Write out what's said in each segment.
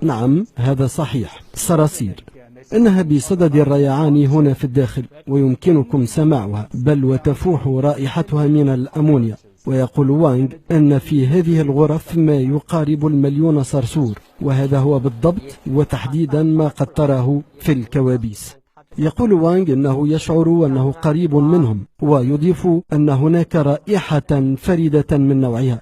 نعم هذا صحيح. الصراصير إنها بصدد الريعان هنا في الداخل، ويمكنكم سماعها، بل وتفوح رائحتها من الأمونيا. ويقول وانغ أن في هذه الغرف ما يقارب 1,000,000 صرصور، وهذا هو بالضبط وتحديدا ما قد تراه في الكوابيس. يقول وانغ أنه يشعر أنه قريب منهم، ويضيف أن هناك رائحة فريدة من نوعها.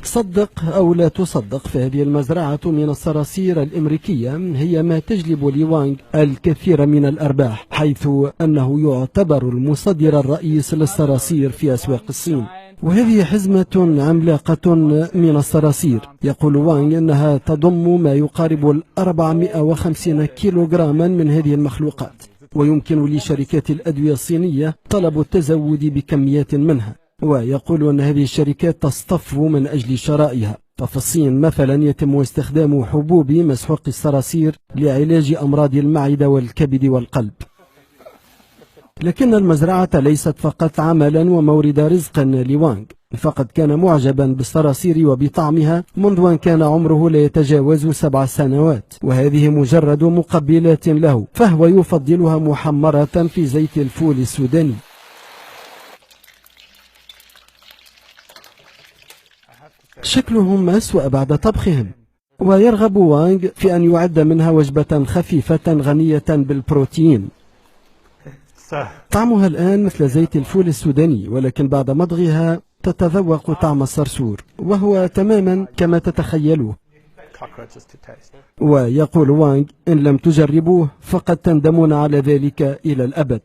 صدق أو لا تصدق، فهذه المزرعة من الصراصير الأمريكية هي ما تجلب لوانغ الكثير من الأرباح، حيث أنه يعتبر المصدر الرئيس للصراصير في أسواق الصين. وهذه حزمة عملاقة من الصراصير. يقول وانغ أنها تضم ما يقارب 450 كيلوغراما من هذه المخلوقات، ويمكن لشركات الأدوية الصينية طلب التزود بكميات منها. ويقول أن هذه الشركات تصطف من أجل شرائها. ففي الصين مثلا يتم استخدام حبوب مسحوق الصراصير لعلاج أمراض المعدة والكبد والقلب. لكن المزرعة ليست فقط عملا ومورد رزق لوانغ، فقد كان معجبا بالصراصير وبطعمها منذ أن كان عمره لا يتجاوز 7 سنوات، وهذه مجرد مقبلات له، فهو يفضلها محمرة في زيت الفول السوداني. شكلهم أسوأ بعد طبخهم. ويرغب وانغ في أن يعد منها وجبة خفيفة غنية بالبروتين. طعمها الآن مثل زيت الفول السوداني، ولكن بعد مضغها تتذوق طعم الصرصور، وهو تماما كما تتخيلوه. ويقول وانغ إن لم تجربوه فقد تندمون على ذلك إلى الأبد.